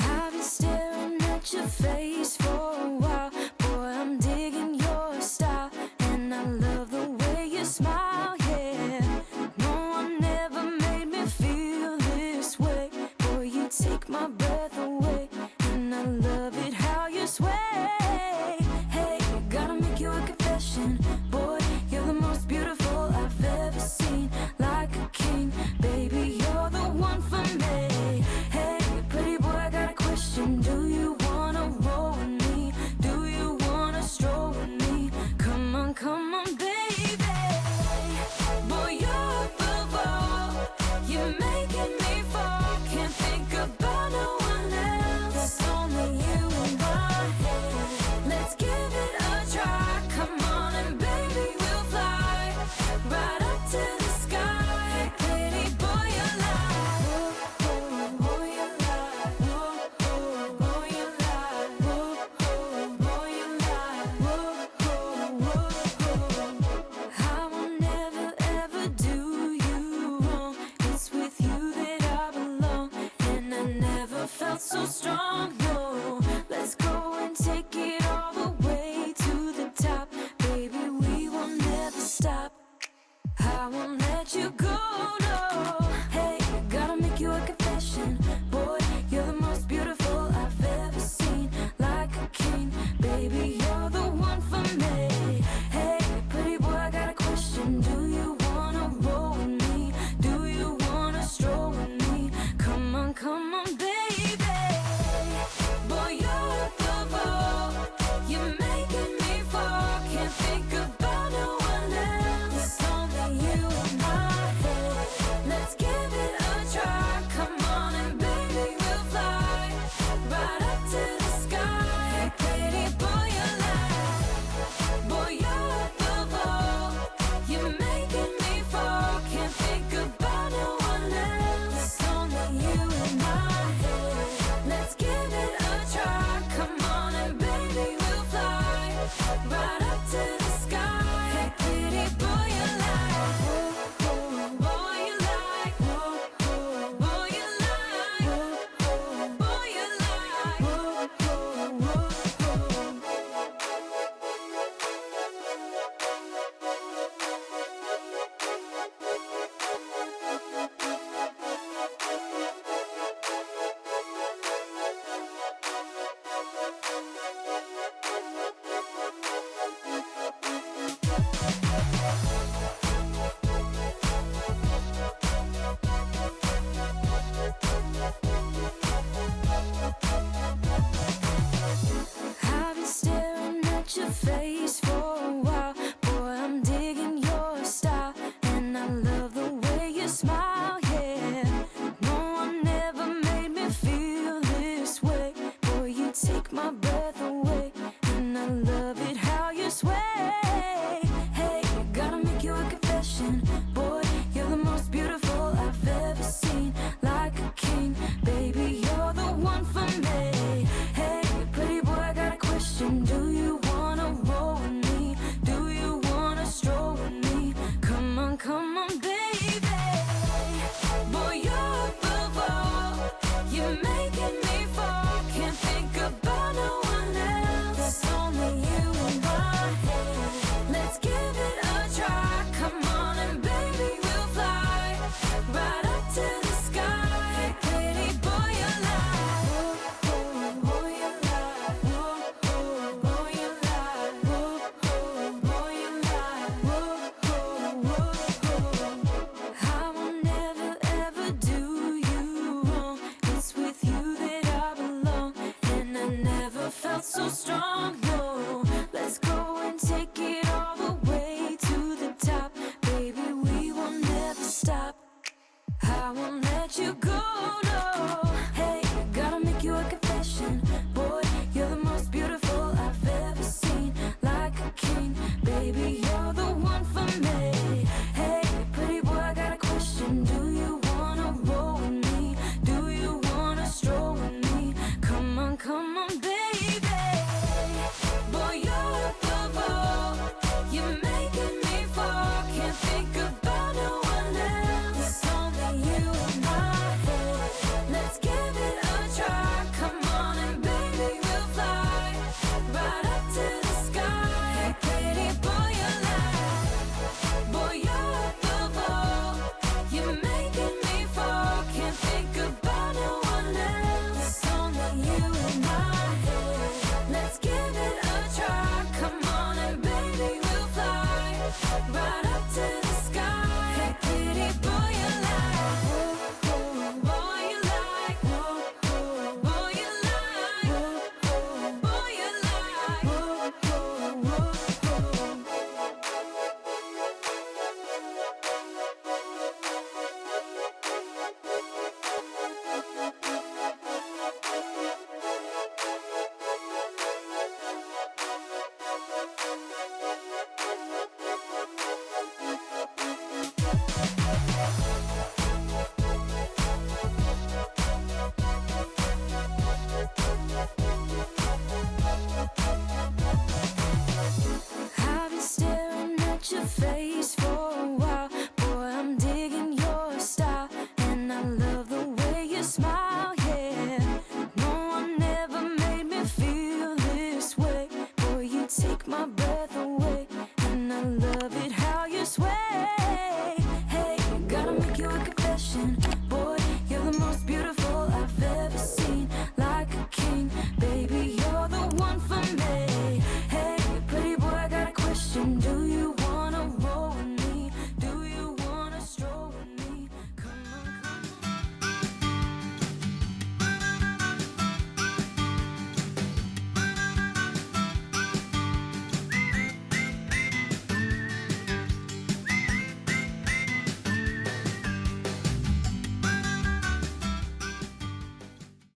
I've been staring at your face for a while. Boy, I'm digging your style, and I love the way you smile, yeah. No one ever made me feel this way. Boy, you take my breath away, and I love it how you sway. Hey, gotta make you a confession. Boy, you're the most beautiful I've ever seen. Like a king, baby, you're the one for me. Hey, pretty boy, I got a question. Do you wanna roll with me? Do you wanna stroll with me? Come on, baby. Boy, you're above all. You're making me fall. Can't think about no one else. It's only you in my head. Let's give it a try. Come on and baby, we'll fly right up to the sky. Pretty boy, you're like, oh, oh, oh, you're like, oh, oh, oh, you're like, oh, oh, oh, you're like, oh, oh, oh, oh. I will never ever do you wrong. It's with you that I belong, and I never felt so strong. No, let's go and take it all the way to the top. Baby, we will never stop. I won't let you go, no. Hey, gotta make you a confession. Boy, you're the most beautiful I've ever seen. Like a king, baby, you're the one for me. Hey, pretty boy, I got a question. Do you wanna roll with me? Do you wanna stroll with me? Come on, baby. Boy, you're above all. You're making me fall. Can't think about no one else. It's only you in my head. Let's give it a try. Come on and baby, we'll fly right up to the sky. Pretty boy, you're like, boy, you're above all. You're making me fall. Can't think about no one else. It's only you in my head. Let's give it a try. Come on and baby, we'll fly right up to the sky. Pretty boy, you're like, oh, oh, oh, you're like, oh, oh, oh, you're like, oh, oh, oh, you're like, oh, oh, I've been staring at your face for a while. Boy, I'm digging your style, and I love the way you smile, yeah. No one ever made me feel this way. Boy, you take my breath away, and I love it how you sway. Hey, gotta make you a confession. Boy, you're the most beautiful I've ever seen. Like a king, baby, you're the one for me. Hey, pretty boy, I got a question. Do you wanna roll I've been staring at your face for a while. Boy, I'm digging your style, and I love the way you smile, yeah. No one ever made me feel this way. Boy, you take my